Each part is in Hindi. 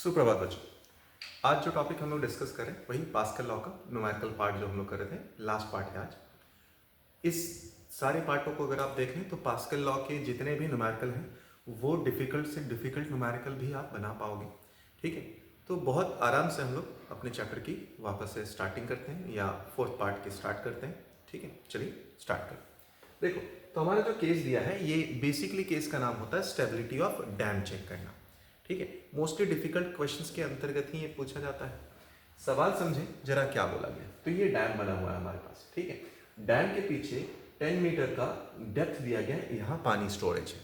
सुप्रभात बच्चों। आज जो टॉपिक हम लोग डिस्कस करें वही पास्कल लॉ का न्यूमेरिकल पार्ट जो हम लोग कर रहे थे, लास्ट पार्ट है आज। इस सारे पार्टों को अगर आप देखें तो पास्कल लॉ के जितने भी न्यूमेरिकल हैं वो डिफिकल्ट से डिफिकल्ट न्यूमेरिकल भी आप बना पाओगे। ठीक है, तो बहुत आराम से हम लोग अपने चैप्टर की वापस से स्टार्टिंग करते हैं या फोर्थ पार्ट की स्टार्ट करते हैं। ठीक है, चलिए स्टार्ट करें। देखो, तो हमारा जो केस दिया है ये बेसिकली केस का नाम होता है स्टेबिलिटी ऑफ डैम चेक करना। ठीक है, मोस्टली डिफिकल्ट क्वेश्चंस के अंतर्गत ही ये पूछा जाता है। सवाल समझे जरा क्या बोला गया। तो ये डैम बना हुआ है हमारे पास। ठीक है, डैम के पीछे 10 मीटर का डेप्थ दिया गया है, यहाँ पानी स्टोरेज है।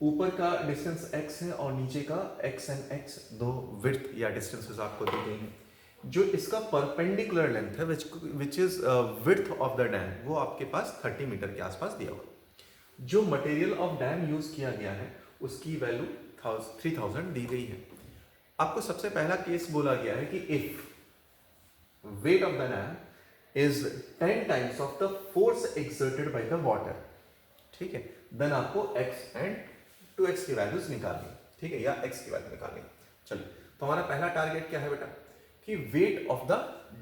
ऊपर का डिस्टेंस x है और नीचे का x एंड x दो विड्थ या डिस्टेंसेस आपको दी गई हैं। जो इसका परपेंडिकुलर लेंथ है which is width of the dam वो आपके पास 30 मीटर के आसपास दिया हुआ। जो मटेरियल ऑफ डैम यूज किया गया है उसकी वैल्यू 3000 दी गई है। आपको सबसे पहला केस बोला गया है कि if weight of the dam is 10 times of the force exerted by the water, ठीक है, देन आपको x एंड 2x की वैल्यूज निकालनी, ठीक है, या x की वैल्यू निकालनी। चलिए, तो हमारा पहला टारगेट क्या है बेटा कि वेट ऑफ द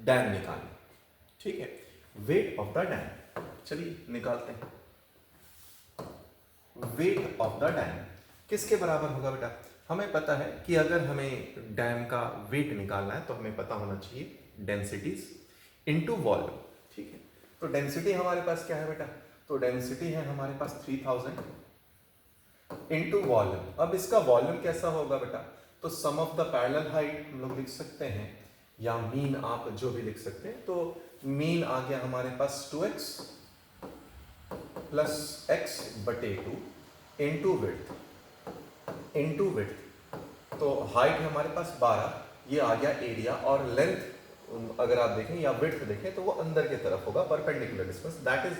डैम निकालनी। ठीक है, वेट ऑफ द डैम, चलिए निकालते हैं। वेट ऑफ द डैम किसके बराबर होगा बेटा? हमें पता है कि अगर हमें डैम का वेट निकालना है तो हमें पता होना चाहिए डेंसिटीज इनटू वॉल्यूम। ठीक है, तो डेंसिटी हमारे पास क्या है बेटा? तो डेंसिटी है हमारे पास 3000 इनटू वॉल्यूम। अब इसका वॉल्यूम कैसा होगा बेटा? तो सम ऑफ द पैरेलल हाइट हम लोग लिख सकते हैं या मीन आप जो भी लिख सकते हैं। तो मीन आ गया हमारे पास 2x प्लस x बटे 2 इंटू विड्थ। तो हाइट है हमारे पास 12, ये आ गया एरिया, और लेंथ अगर आप देखें या विड्थ देखें तो वो अंदर की तरफ होगा, perpendicular distance that is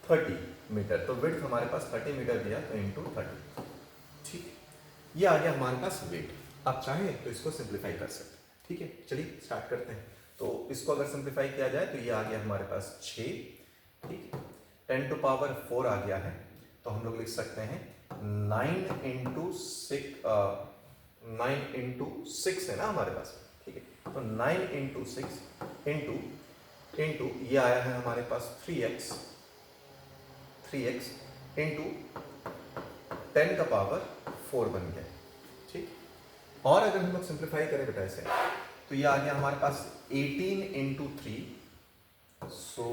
30 metre. तो विड्थ हमारे पास 30 मीटर दिया तो इंटू 30। ठीक है, ये आ गया हमारे पास वेट। आप चाहें तो इसको सिंप्लीफाई कर सकते हैं। ठीक है, चलिए स्टार्ट करते हैं। तो इसको अगर सिंप्लीफाई किया जाए तो ये आ गया हमारे पास 6। ठीक है, 10 टू पावर 4 आ गया है, तो हम लोग लिख सकते हैं 9 इंटू 6 है ना हमारे पास। ठीक है, तो 9 इंटू 6 इंटू ये आया है हमारे पास 3x इंटू 10 का पावर 4 बन गया। ठीक, और अगर हम लोग सिंप्लीफाई करें बेटा इसे तो ये आ गया हमारे पास 18 into 3, so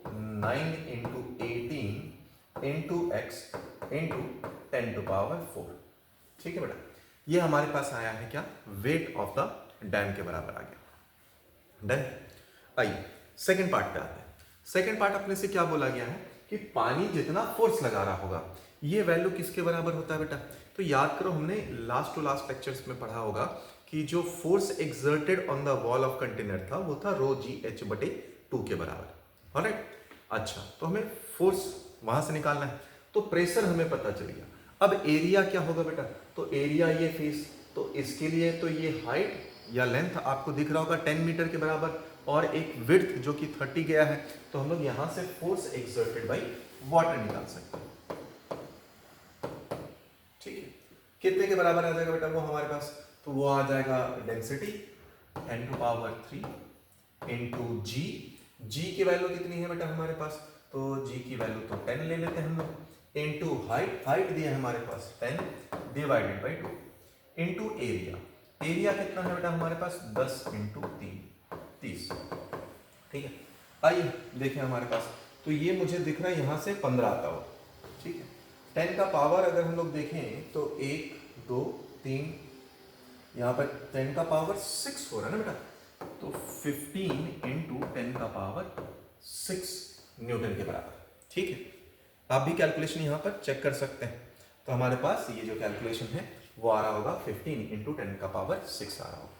9 into 18 into x into 10 to power 4। ठीक है बेटा, ये हमारे पास आया है क्या? वेट ऑफ द डैम के बराबर आ गया। डन। आइए सेकेंड पार्ट पे आते हैं। सेकेंड पार्ट अपने से क्या बोला गया है कि पानी जितना फोर्स लगा रहा होगा ये वैल्यू किसके बराबर होता है बेटा? तो याद करो, हमने लास्ट टू लास्ट लेक्चर्स में पढ़ा होगा कि जो force exerted on the wall of container था वो था रो जी एच बटे 2 के बराबर। ऑलराइट, अच्छा, तो हमें फोर्स वहां से निकालना है। तो प्रेशर हमें पता चल गया। अब एरिया क्या होगा बेटा? तो एरिया ये फेस, तो इसके लिए तो ये हाइट या लेंथ आपको दिख रहा होगा 10 मीटर के बराबर, और एक विड्थ जो कि 30 गया है। तो हम लोग यहां से फोर्स एक्सर्टेड बाय वाटर निकाल सकते हैं। ठीक है, कितने के बराबर आ जाएगा बेटा वो हमारे पास? तो वो आ जाएगा डेंसिटी 10 टू पावर 3 इंटू जी। जी की वैल्यू कितनी है बेटा हमारे पास? तो जी की वैल्यू तो 10 ले लेते हैं हम लोग, इंटू हाइट दिया है हमारे पास 10 divided by 2 into area. Area कितना है बेटा हमारे पास? 10 इंटू 3 30। ठीक है, आइए देखें हमारे पास। तो ये मुझे दिख रहा है यहाँ से 15 आता हो। ठीक है, 10 का पावर अगर हम लोग देखें तो 1 2 3, यहाँ पर 10 का पावर 6 हो रहा है ना बेटा, तो 15 इंटू 10 का पावर 6 न्यूटन के बराबर। ठीक है, आप भी कैलकुलेशन यहाँ पर चेक कर सकते हैं। तो हमारे पास ये जो कैलकुलेशन है वो आ रहा होगा 15 इंटू 10 का पावर 6 आ रहा होगा।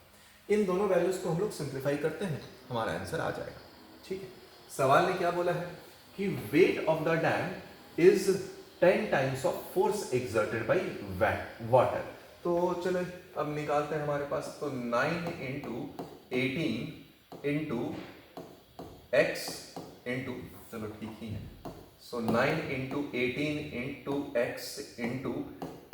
इन दोनों वैल्यूज को हम लोग सिंप्लीफाई करते हैं, हमारा आंसर आ जाएगा। ठीक है, सवाल ने क्या बोला है कि weight of the dam is 10 times of force exerted by water. तो चलो अब निकालते हैं हमारे पास। तो 9 इंटू 18 इंटू एक्स इंटू, चलो ठीक ही है, so 9 into 18 into X into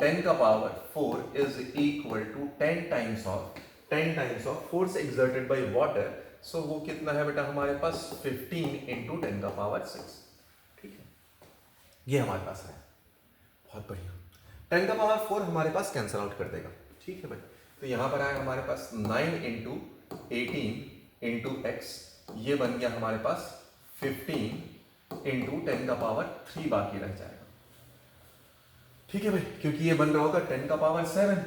10 का power 4 is equal to 10 times of 10 times of force exerted by water, so वो कितना है बेटा हमारे पास 15 इंटू 10 का पावर 6। ठीक है, ये हमारे पास है, बहुत बढ़िया। 10 का पावर 4 हमारे पास कैंसिल आउट कर देगा। ठीक है भाई, तो यहाँ पर आएगा हमारे पास 9 इंटू 18 इंटू एक्स, ये बन गया हमारे पास 15 इंटू 10 का पावर 3 बाकी रह जाएगा। ठीक है भाई, क्योंकि ये बन रहा होगा 10 का पावर 7।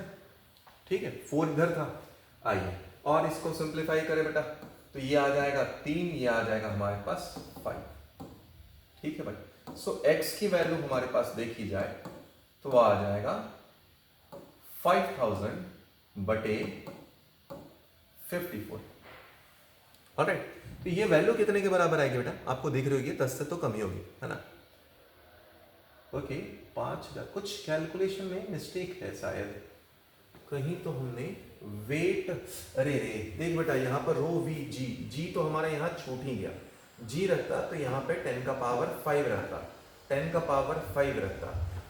ठीक है, 4 इधर था। आइए और इसको सिंप्लीफाई करें बेटा, तो ये आ जाएगा 3, ये आ जाएगा हमारे पास 5। ठीक है भाई, सो x की वैल्यू हमारे पास देखी जाए तो वो आ जाएगा 5000 बटे 54। ऑलराइट, तो ये वैल्यू कितने के बराबर आएगी बेटा, आपको दिख रही होगी 10 से तो कम ही होगी, है ना। ओके, 5000, कुछ कैलकुलेशन में मिस्टेक है शायद, कहीं तो हमने वेट, अरे रे देख बेटा, यहाँ पर रो वी जी, जी तो हमारा यहाँ छूट ही गया, जी रखता तो यहाँ पे 10 का पावर 5 रहता, 10 का पावर 5 रहता,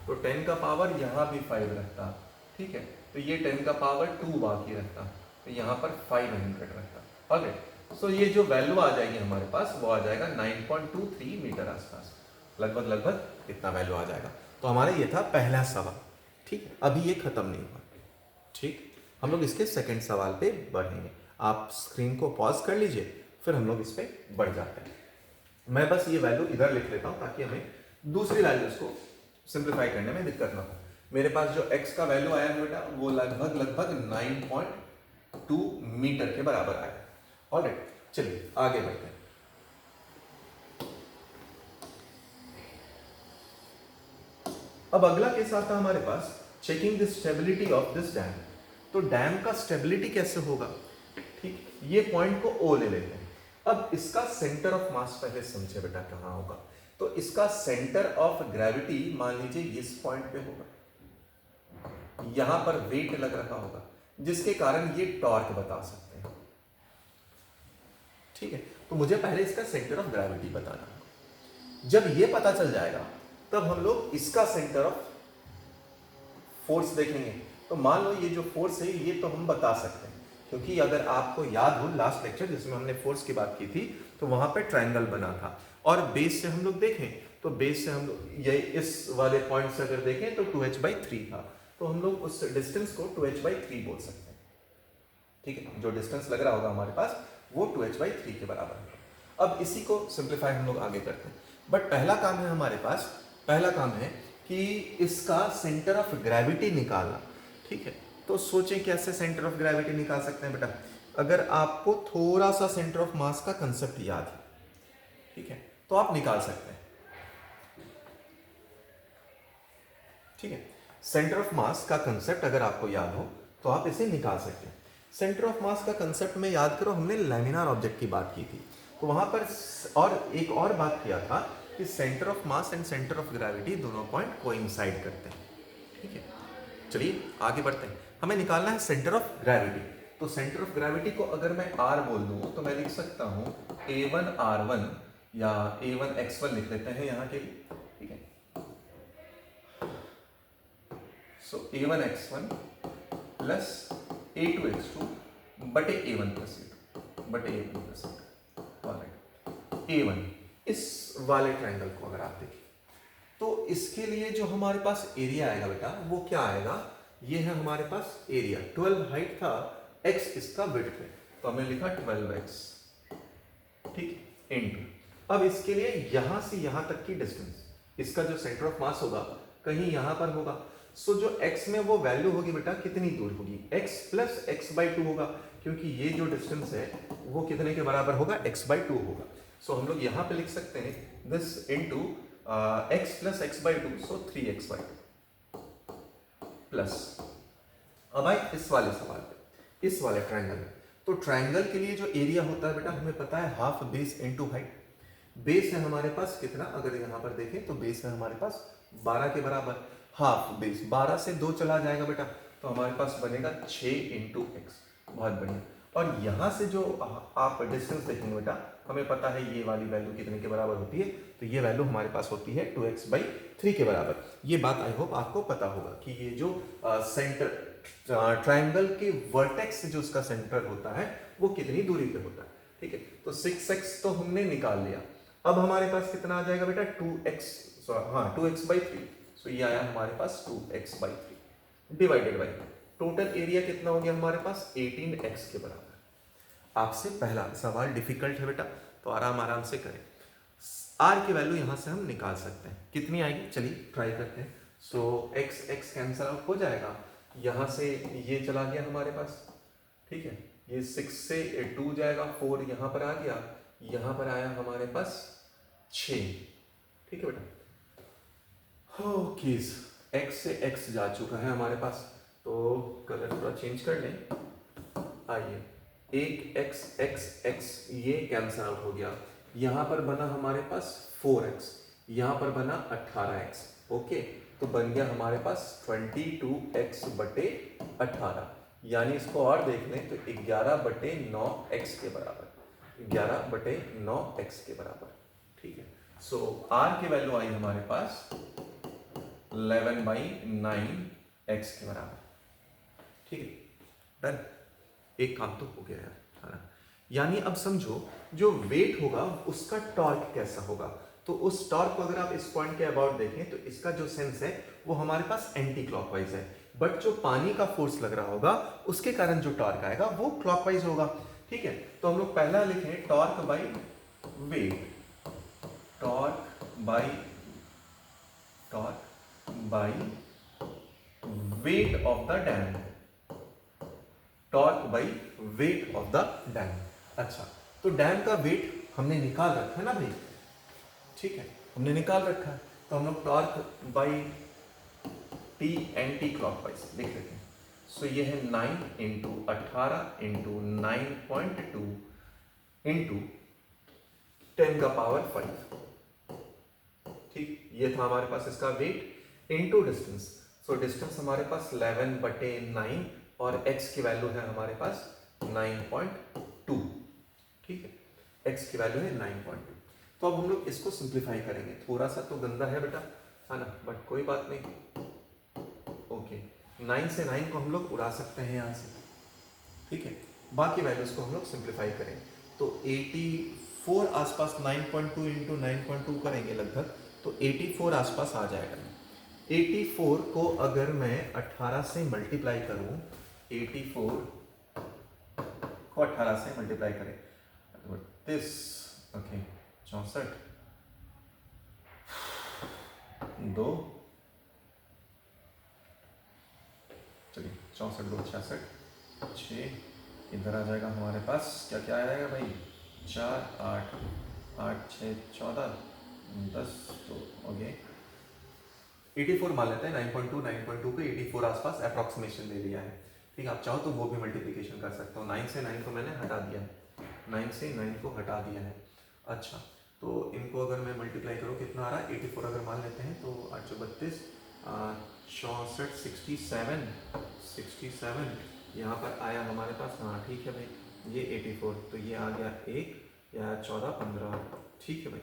तो 10 का पावर यहाँ भी 5 रहता। ठीक है, तो ये 10 का पावर 2 बाकी रहता, तो यहाँ पर 500 रहता। ओके, सो ये जो वैल्यू आ जाएगी हमारे पास वो आ जाएगा 9.23 मीटर आसपास, लगभग कितना वैल्यू आ जाएगा। तो हमारा ये था पहला सवाल। ठीक है, अभी ये खत्म नहीं हुआ। ठीक, हम लोग इसके सेकंड सवाल पे बढ़ेंगे। आप स्क्रीन को पॉज कर लीजिए, फिर हम लोग इस पे बढ़ जाते हैं। मैं बस ये वैल्यू इधर लिख लेता हूं ताकि हमें दूसरी वैल्यूज को सिंप्लीफाई करने में दिक्कत ना हो। मेरे पास जो x का वैल्यू आया है बेटा वो लगभग 9.2 मीटर के बराबर आया। ऑलराइट, चलिए आगे बढ़ते हैं। अब अगला केस आता है हमारे पास checking the stability of this dam. तो डैम का स्टेबिलिटी कैसे होगा। ठीक, ये पॉइंट को O ले लेते हैं। अब इसका सेंटर ऑफ मास पहले समझे बेटा कहां होगा। तो इसका सेंटर ऑफ ग्रेविटी मान लीजिए इस पॉइंट पे होगा, यहां पर वेट लग रहा होगा जिसके कारण ये टॉर्क बता सकते हैं। ठीक है, तो मुझे पहले इसका सेंटर ऑफ ग्रेविटी बताना है। जब ये पता चल जाएगा तब हम लोग इसका सेंटर ऑफ फोर्स देखेंगे। तो मान लो ये जो फोर्स है ये तो हम बता सकते हैं, क्योंकि अगर आपको याद हो लास्ट लेक्चर जिसमें हमने फोर्स की बात की थी तो वहां पे ट्रायंगल बना था, और बेस से हम लोग देखें तो बेस से हम लोग ये इस वाले पॉइंट से अगर देखें तो 2h/3 था, तो हम लोग उस डिस्टेंस को 2h/3 बोल सकते हैं। ठीक है, जो डिस्टेंस लग रहा होगा हमारे पास वो 2h/3 के बराबर है। अब इसी को सिंप्लीफाई हम लोग आगे करते हैं, बट पहला काम है हमारे पास, पहला काम है कि इसका सेंटर ऑफ ग्रेविटी निकालना। ठीक है, तो सोचें कैसे सेंटर ऑफ ग्रेविटी निकाल सकते हैं बेटा। अगर आपको थोड़ा सा सेंटर ऑफ मास का कंसेप्ट याद है, ठीक है, तो आप निकाल सकते हैं। ठीक है, सेंटर ऑफ मास का कंसेप्ट अगर आपको याद हो तो आप इसे निकाल सकते हैं। सेंटर ऑफ मास का कंसेप्ट में याद करो, हमने लैमिनार ऑब्जेक्ट की बात की थी, तो वहां पर और एक और बात किया था कि centre of mass and centre of gravity दोनों पॉइंट कोइंसाइड करते हैं। ठीक है, चलिए आगे बढ़ते हैं। हमें निकालना है सेंटर ऑफ ग्रेविटी। तो सेंटर ऑफ ग्रेविटी को अगर मैं R बोल दूं तो मैं लिख सकता हूं A1R1 या A1X1 लिख लेते हैं यहाँ के लिए। ठीक है, सो A1X1 प्लस A2X2 बटे A1 प्लस A2 बटे A2 plus A2। Alright, A1 इस वाले ट्रायंगल को अगर आप देखें तो इसके लिए जो हमारे पास एरिया आएगा बेटा वो क्या आएगा, ये है हमारे पास एरिया। 12 हाइट था, x इसका विड्थ है, तो हमने लिखा 12x। ठीक, इनटू अब इसके लिए यहां से यहां तक की डिस्टेंस, इसका जो सेंटर ऑफ मास होगा कहीं यहां पर होगा। सो जो x में वो वैल्यू होगी बेटा कितनी दूर होगी, x प्लस x/2 होगा, क्योंकि ये जो डिस्टेंस है वो कितने के बराबर होगा, x/2 होगा। सो हम लोग यहां पे लिख सकते हैं this into x plus x/2, so 3x/2 plus. अब आए इस वाले सवाल पे, इस वाले ट्रायंगल में। तो ट्रायंगल के लिए जो एरिया होता है बेटा हमें पता है half base into height. Base है हमारे पास कितना, अगर यहां पर देखें तो बेस है हमारे पास 12 के बराबर, हाफ बेस 12 से 2 चला जाएगा बेटा, तो हमारे पास बनेगा 6 इंटू एक्स। बहुत बढ़िया, और यहां से जो आप डिस्टेंस देखेंगे बेटा हमें पता है ये वाली वैल्यू कितने के बराबर होती है, तो ये वैल्यू हमारे पास होती है 2x/3 के बराबर। ये बात आई होप आपको पता होगा कि ये जो सेंटर ट्रायंगल के वर्टेक्स से जो उसका सेंटर होता है वो कितनी दूरी पे होता है। ठीक है, तो 6x तो हमने निकाल लिया। अब हमारे पास कितना आ जाएगा बेटा 2x/3। सो ये आया हमारे पास 2x/3 divided by total area कितना हो गया हमारे पास 18x के बराबर। आपसे पहला सवाल डिफिकल्ट है बेटा, तो आराम आराम से करें। r की वैल्यू यहां से हम निकाल सकते हैं, कितनी आएगी चलिए ट्राई करते हैं। सो x कैंसल आउट हो जाएगा, यहां से ये चला गया हमारे पास। ठीक है, ये 6 से 2 जाएगा, 4 यहां पर आ गया, यहां पर आया हमारे पास 6। ठीक है बेटा, ओके x से x जा चुका है हमारे पास, तो कलर थोड़ा चेंज कर लें। आइए, एक x ये कैंसल आउट हो गया, यहां पर बना हमारे पास 4x, यहां पर बना 18x। ओके, तो बन गया हमारे पास 22x/18, यानी इसको और देख लें तो 11/9x के बराबर, 11/9x के बराबर। ठीक है, सो r की वैल्यू आई हमारे पास 11/9x के बराबर। ठीक है, डन, एक काम तो हो गया यार, है ना। यानी अब समझो जो वेट होगा उसका टॉर्क कैसा होगा, तो उस टॉर्क को अगर आप इस पॉइंट के अबाउट देखें तो इसका जो सेंस है वो हमारे पास एंटी क्लॉकवाइज है, बट जो पानी का फोर्स लग रहा होगा उसके कारण जो टॉर्क आएगा वो क्लॉकवाइज होगा। ठीक है, तो हम लोग पहला लिखें torque by wait, torque by weight of the dam, torque by weight of the dam. अच्छा, तो डैम का वेट हमने निकाल रखा है ना भाई, ठीक है, हमने निकाल रखा है, तो हम लोग torque by T anti clockwise लिख लेते हैं। सो ये है 9 × 18 × 9.2 × 10⁵। ठीक, ये था हमारे पास इसका weight into distance. So distance हमारे पास 11/9 और x की वैल्यू है हमारे पास 9.2। ठीक है, x की वैल्यू है 9.2। तो अब हम लोग इसको सिंप्लीफाई करेंगे, थोड़ा सा तो गंदा है बेटा, है ना, बट कोई बात नहीं। ओके, 9 से 9 को हम लोग उड़ा सकते हैं यहाँ से। ठीक है, बाकी वैल्यूज को हम लोग सिंप्लीफाई करें तो 84 आसपास, 9.2 × 9.2 करेंगे लगभग, तो 84 आसपास आ जाएगा। 84 को अगर मैं 18 से मल्टीप्लाई करूं, 84 को 18 से मल्टीप्लाई करें 32, ओके 64, 2, चलिए 64 2 66, 6 इधर आ जाएगा हमारे पास, क्या क्या आएगा भाई, 4 8 8 6 14 10, तो ओके 84 मान लेते हैं। 9.2 को 84 आसपास अप्रॉक्सीमेशन ले लिया है। ठीक है, आप चाहो तो वो भी मल्टीप्लिकेशन कर सकते हो। 9 से 9 को मैंने हटा दिया है, 9 से 9 को हटा दिया है। अच्छा, तो इनको अगर मैं मल्टीप्लाई करूँ कितना आ रहा है, 84 अगर मान लेते हैं तो 8 32 64 67 यहाँ पर आया हमारे पास। हाँ ठीक है भाई, ये 84, तो ये आ गया 1 या 14 15, ठीक है भाई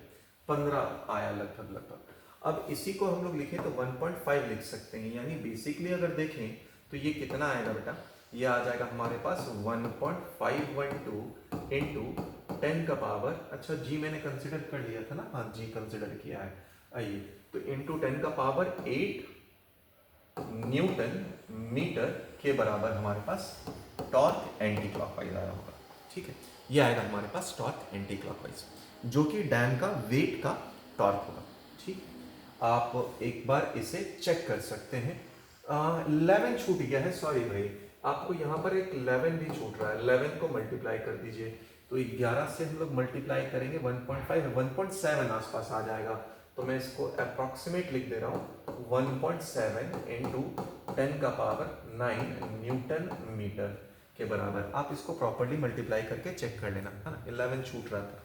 15 आया लगभग। अब इसी को हम लोग लिखें तो 1.5 लिख सकते हैं, यानी बेसिकली अगर देखें तो ये कितना आएगा बेटा, ये आ जाएगा हमारे पास 1.512 इंटू 10⁻, अच्छा जी मैंने कंसिडर कर लिया था ना, हाँ जी कंसिडर किया है। आइए, तो इंटू 10⁸ न्यूटन मीटर के बराबर हमारे पास टॉर्क एंटी क्लॉकवाइज आया होगा। ठीक है, ये आएगा हमारे पास टॉर्क एंटी क्लॉकवाइज, जो कि डैम का वेट का टॉर्क होगा। ठीक, आप एक बार इसे चेक कर सकते हैं। 11 छूट गया है, सॉरी भाई, आपको यहाँ पर एक 11 भी छूट रहा है। 11 को मल्टीप्लाई कर दीजिए, तो 11 से हम लोग मल्टीप्लाई करेंगे 1.5 1.7 आसपास आ जाएगा, तो मैं इसको अप्रॉक्सीमेट लिख दे रहा हूँ 1.7 इंटू 10⁹ न्यूटन मीटर के बराबर। आप इसको प्रॉपर्ली मल्टीप्लाई करके चेक कर लेना, है ना, 11 छूट रहा था।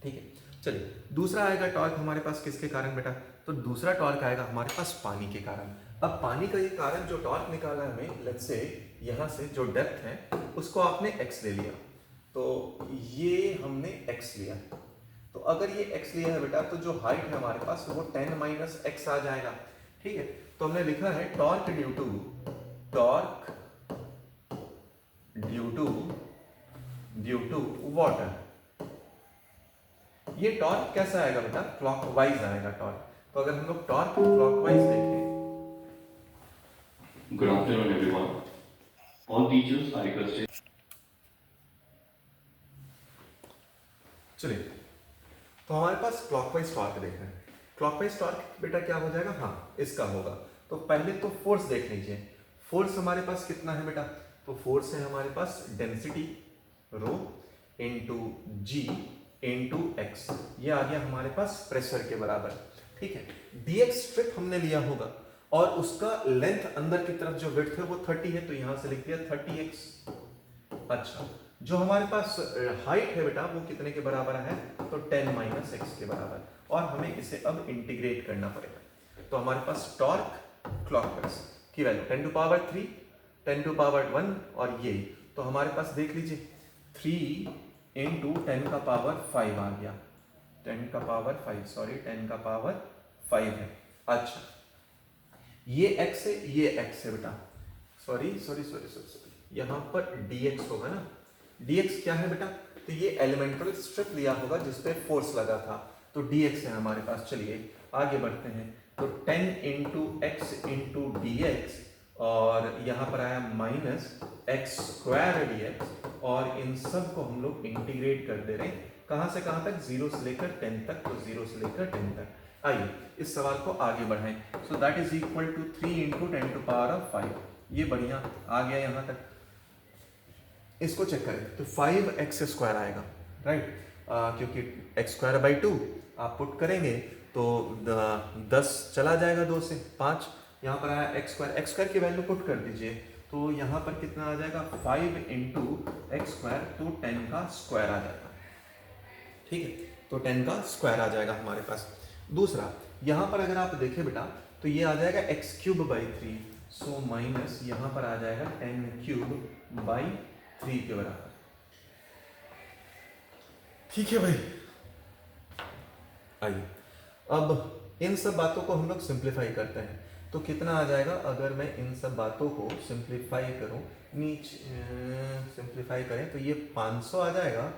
ठीक है, चलिए दूसरा आएगा टॉर्क हमारे पास किसके कारण बेटा, तो दूसरा टॉर्क आएगा हमारे पास पानी के कारण। अब पानी का ये कारण जो टॉर्क निकाला है हमें, लेट्स से यहाँ से जो डेप्थ है उसको आपने x ले लिया, तो ये हमने x लिया, तो अगर ये x लिया है बेटा तो जो हाइट है हमारे पास वो 10 माइनस एक्स आ जाएगा। ठीक है, तो हमने लिखा है टॉर्क ड्यू टू वाटर। ये टॉर्क कैसा आएगा बेटा? क्लॉकवाइज आएगा टॉर्क। तो अगर हम लोग टॉर्क क्लॉकवाइज देखें, Good afternoon, everyone. All teachers are requested. चलिए, तो हमारे पास क्लॉकवाइज टॉर्क देख रहे हैं। क्लॉकवाइज टॉर्क बेटा क्या हो जाएगा? हाँ, इसका होगा। तो पहले तो फोर्स देख लीजिए। फोर्स हमारे पास कितना है बेटा? तो फोर्स है हमारे पास डेंसिटी रो इंटू जी इंटू एक्स, ये आ गया हमारे पास प्रेशर के बराबर। ठीक है, dx स्ट्रिप हमने लिया होगा और उसका लेंथ अंदर की तरफ जो विड्थ है वो 30 है, तो यहां से लिख दिया 30x। अच्छा, जो हमारे पास हाइट है बेटा वो कितने के बराबर है? तो 10 माइनस एक्स के बराबर, और हमें इसे अब इंटीग्रेट करना पड़ेगा। तो हमारे पास टॉर्क क्लॉकवाइज की value 10 to power 3, 10 to power 1 और ये, तो हमारे पास देख लीजिए 3 इंटू 10 का पावर 5 आ गया। 10 का पावर 5, सॉरी 10 का पावर 5 है। अच्छा, ये x है, ये x है बेटा, सॉरी यहाँ पर dx होगा ना। dx क्या है बेटा? तो ये एलिमेंट्रल स्ट्रिप लिया होगा जिसपे फोर्स लगा था, तो dx है हमारे पास। चलिए आगे बढ़ते हैं। तो 10 into X into D x, और यहाँ पर आया minus x square D x, और इन सब को हम लोग इंटीग्रेट कर दे रहे हैं। कहाँ से कहाँ तक? 0 से लेकर 10 तक, तो 0 से लेकर 10 तक। आइए इस सवाल को आगे बढ़ाएं। So that is equal to 3 into 10 to power of 5। ये बढ़िया आ गया यहाँ तक। इसको चेक करें तो 5x स्क्वायर आएगा, राइट? क्योंकि x स्क्वायर बाई 2 आप पुट करेंगे तो 10 चला जाएगा, 2 से 5, यहाँ पर आया x स्क्वायर की वैल्यू पुट कर दीजिए, तो यहाँ पर कितना आ जाएगा? 5 इंटू एक्स स्क्वायर, तो 10 का स्क्वायर आ जाएगा। ठीक है, तो 10 का स्क्वायर आ जाएगा हमारे पास। दूसरा, यहाँ पर अगर आप देखें बेटा तो ये आ जाएगा x cube by 3, so minus यहाँ पर आ जाएगा 10 क्यूब बाई 3 के बराबर। ठीक है भाई, आइए अब इन सब बातों को हम लोग सिंप्लीफाई करते हैं। तो कितना आ जाएगा अगर मैं इन सब बातों को सिंप्लीफाई करूं? नीचे सिंप्लीफाई करें तो ये 500 आ जाएगा,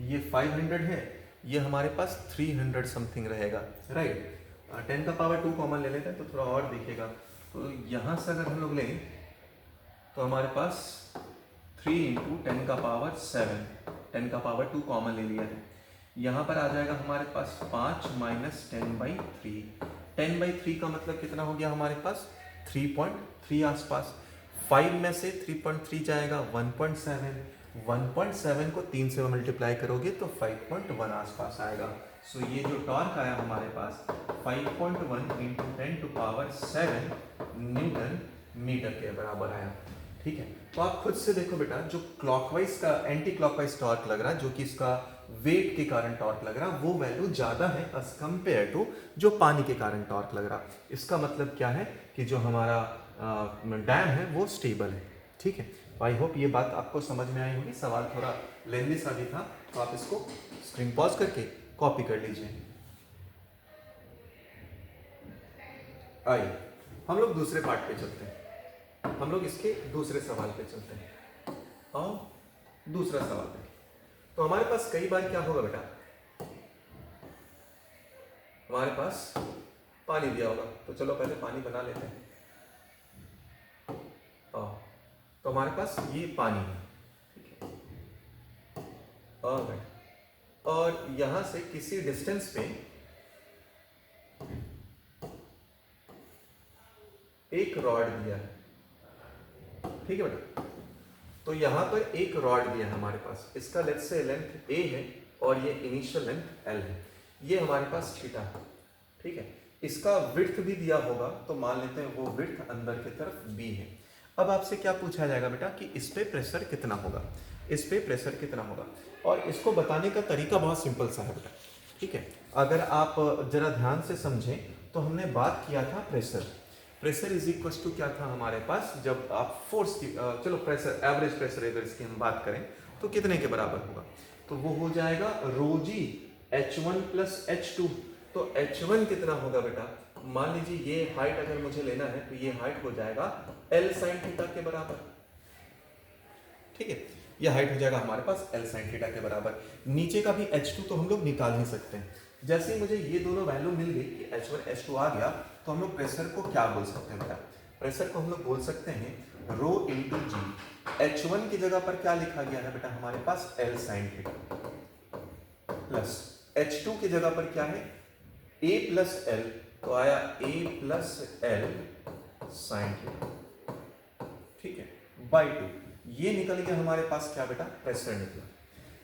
ये 500 है, ये हमारे पास 300 समथिंग रहेगा, राइट? 10 का पावर 2 कॉमन ले लेते हैं तो थोड़ा और दिखेगा। तो यहाँ से अगर हम लोग लें तो हमारे पास 3 इंटू 10 का पावर 7, 10 का पावर 2 कॉमन ले लिया है। यहाँ पर आ जाएगा हमारे पास 5 माइनस 10/3। 10/3 का मतलब कितना हो गया हमारे पास? 3.3 आसपास। 5 में से 3.3 जाएगा 1.7, 1.7 को 3 से मल्टीप्लाई करोगे तो 5.1 आसपास आएगा। सो ये जो टॉर्क आया हमारे पास 5.1 into 10 to power 7 newton metre के बराबर आया। ठीक है, तो आप खुद से देखो बेटा, जो क्लॉकवाइज का एंटी क्लॉकवाइज टॉर्क लग रहा है, जो कि इसका वेट के कारण टॉर्क लग रहा है, वो वैल्यू ज्यादा है एज कंपेयर टू जो पानी के कारण टॉर्क लग रहा है। इसका मतलब क्या है कि जो हमारा डैम है वो स्टेबल है। ठीक है, आई होप ये बात आपको समझ में आई होगी। सवाल थोड़ा लेंदी सा भी था, तो आप इसको स्क्रीन पॉज करके कॉपी कर लीजिए। आइए हम लोग दूसरे पार्ट पे चलते हैं। हम लोग इसके दूसरे सवाल पे चलते हैं और दूसरा सवाल देखिए। तो हमारे पास कई बार क्या होगा बेटा, हमारे पास पानी दिया होगा, तो चलो पहले पानी बना लेते हैं। तो हमारे पास ये पानी है, ठीक है, और यहां से किसी डिस्टेंस पे एक रॉड दिया है। ठीक है बेटा, तो यहां पर एक रॉड दिया है हमारे पास, इसका लेट्स से लेंथ a है और ये इनिशियल लेंथ l है, ये हमारे पास थीटा है। ठीक है, इसका विड्थ भी दिया होगा, तो मान लेते हैं वो विड्थ अंदर की तरफ b है। अब आपसे क्या पूछा जाएगा बेटा कि इस पे प्रेशर कितना होगा, इस पे प्रेशर कितना होगा, और इसको बताने का तरीका बहुत सिंपल सा है बेटा। ठीक है, अगर आप जरा ध्यान से समझें तो हमने बात किया था प्रेशर इज इक्वल टू क्या था हमारे पास, जब आप फोर्स की चलो प्रेशर एवरेज प्रेशर अगर इसकी हम बात करें तो कितने के बराबर होगा? तो वो हो जाएगा रो जी H1 प्लस H2। तो H1 कितना होगा बेटा? मान लीजिए ये हाइट अगर मुझे लेना है तो ये हाइट हो जाएगा L sin थीटा के बराबर। ठीक है, ये हाइट हो जाएगा हमारे पास L sin थीटा के बराबर। नीचे का भी H2 तो हम लोग निकाल ही सकते हैं। जैसे ही मुझे ये दोनों वैल्यू मिल गई कि H1 H2 आ गया, तो हम लोग प्रेशर को क्या बोल सकते हैं बेटा? प्रेशर को हम लोग बोल सकते हैं रो इंटू जी। H1 की जगह पर क्या लिखा गया है बेटा हमारे पास? L sin theta, plus H2 की जगह पर क्या है? A प्लस L, तो आया A plus L sin theta. ठीक है, बाई 2। ये निकल गया हमारे पास क्या बेटा? प्रेशर निकला।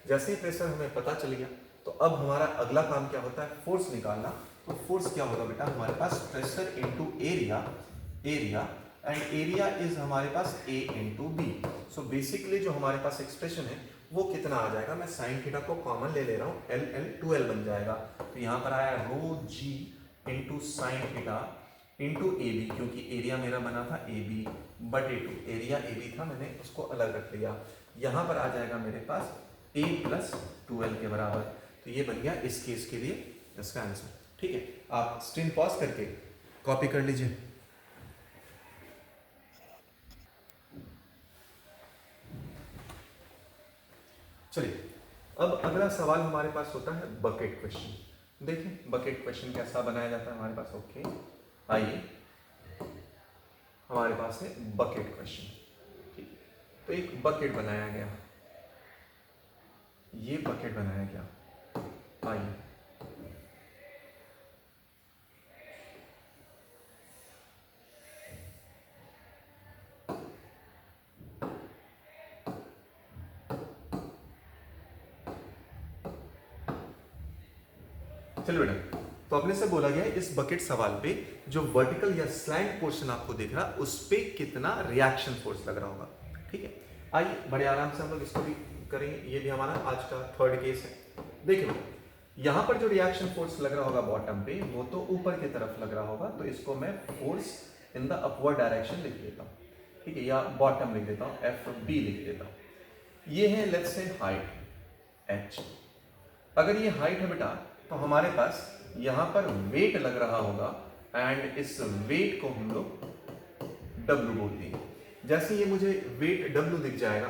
जैसे ही प्रेशर हमें पता चल गया, तो अब हमारा अगला काम क्या होता है? फोर्स निकालना। तो फोर्स क्या होगा बेटा हमारे पास? Pressure into area, area and area is हमारे पास A into B. So basically जो हमारे पास एक्सप्रेशन है वो कितना आ जाएगा? मैं साइन थीटा को कॉमन ले रहा हूँ, L L 2L बन जाएगा। तो यहाँ पर आया rho G into sine theta into A B, क्योंकि एरिया मेरा बना था ए बी बटे 2, एरिया ए बी था, मैंने उसको अलग रख लिया। यहाँ पर आ जाएगा मेरे पास a प्लस 2L के बराबर। तो ये बन गया इस केस के लिए इसका आंसर। ठीक है, आप स्क्रीन पॉज करके कॉपी कर लीजिए। चलिए, अब अगला सवाल हमारे पास होता है बकेट क्वेश्चन। देखें बकेट क्वेश्चन कैसा बनाया जाता है हमारे पास। ओके, आइए हमारे पास है बकेट क्वेश्चन। ठीक, तो एक बकेट बनाया गया, ये बकेट बनाया गया। आइए चलो बेटा, तो अपने से बोला गया है इस बकेट सवाल पे जो वर्टिकल या स्लैंट पोर्शन आपको दिख रहा है उस पे कितना रिएक्शन फोर्स लग रहा होगा। ठीक है, आइए बड़े आराम से हम लोग इसको भी करेंगे। ये भी हमारा आज का थर्ड केस है। देखिए यहाँ पर जो रिएक्शन फोर्स लग रहा होगा बॉटम पे, वो तो ऊपर की तरफ लग रहा होगा, तो इसको मैं force in the upward direction लिख देता हूँ। ठीक है, या बॉटम लिख देता हूँ, FB लिख देता हूँ। ये है लेट्स से हाइट H। अगर ये हाइट है बेटा, तो हमारे पास यहाँ पर वेट लग रहा होगा एंड इस वेट को हम लोग W बोल देंगे। जैसे ये मुझे वेट W दिख जाएगा,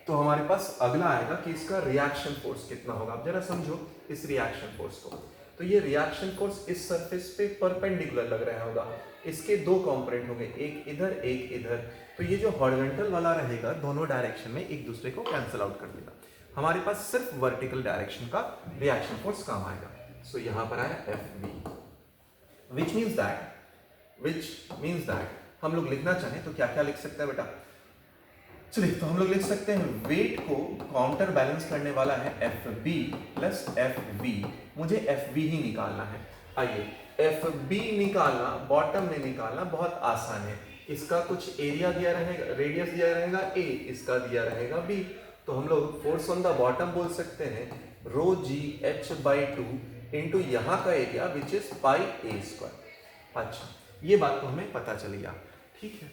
तो हमारे पास अगला आएगा कि इसका रिएक्शन फोर्स कितना होगा। आप जरा समझो इस रिएक्शन फोर्स को। तो ये रिएक्शन फोर्स इस सरफेस पे परपेंडिकुलर लग रहा होगा। इसके दो कंपोनेंट होंगे, एक इधर एक इधर। तो ये जो हॉरिजॉन्टल वाला रहेगा दोनों डायरेक्शन में एक दूसरे को कैंसिल आउट कर देगा। हमारे पास सिर्फ वर्टिकल डायरेक्शन का रिएक्शन फोर्स काम आएगा। सो यहाँ पर आया FV, विच मीन्स दैट हम लोग लिखना चाहें तो क्या क्या लिख सकते हैं बेटा? चलिए, तो हम लोग लिख सकते हैं वेट को काउंटर बैलेंस करने वाला है FB प्लस FV। मुझे FB ही निकालना है। आइए, FB निकालना, बॉटम में निकालना बहुत आसान है। इसका कुछ एरिया दिया रहेगा, रेडियस दिया रहेगा A, इसका दिया रहेगा B। तो हम लोग फोर्स ऑन द बॉटम बोल सकते हैं रो जी H बाई 2 इंटू यहाँ का area which is pi A square. अच्छा, ये बात तो हमें पता चल गया। ठीक है,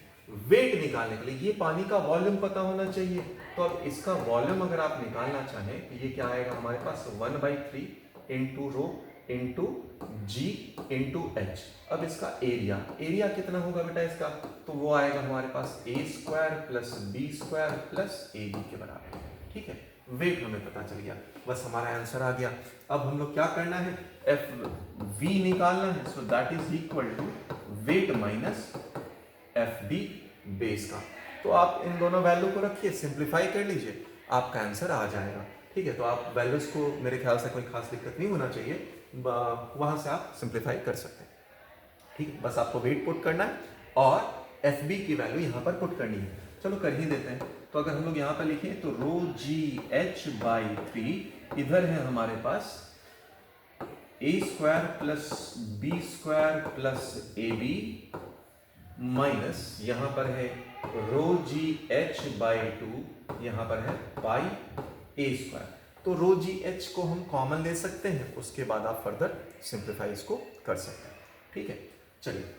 वेट निकालने के लिए ये पानी का वॉल्यूम पता होना चाहिए। तो अब इसका वॉल्यूम अगर आप निकालना चाहें तो ये क्या आएगा हमारे पास? 1/3 इंटू रो इंटू जी इंटू एच। अब इसका एरिया कितना होगा बेटा इसका? तो वो आएगा हमारे पास A square plus B square plus AB के बराबर। ठीक है, वेट हमें पता चल गया, बस हमारा आंसर आ गया। अब हम लोग क्या करना है? FV निकालना है। So that is equal to weight minus FB base का। तो आप इन दोनों वैल्यू को रखिए, सिंप्लीफाई कर लीजिए, आपका आंसर आ जाएगा। ठीक है, तो आप वैल्यूज को, मेरे ख्याल से कोई खास दिक्कत नहीं होना चाहिए, वहां से आप सिंप्लीफाई कर सकते हैं। ठीक है, बस आपको वेट पुट करना है और FB की वैल्यू यहाँ पर पुट करनी है। चलो कर ही देते हैं। तो अगर हम लोग यहाँ पर लिखें तो रो जी H बाई 3, इधर है हमारे पास A square plus B square plus AB minus यहाँ पर है रो जी H बाई 2, यहाँ पर है पाई A स्क्वायर। तो रो जी H को हम कॉमन ले सकते हैं, उसके बाद आप फर्दर सिंप्लीफाई इसको कर सकते हैं। ठीक है, चलिए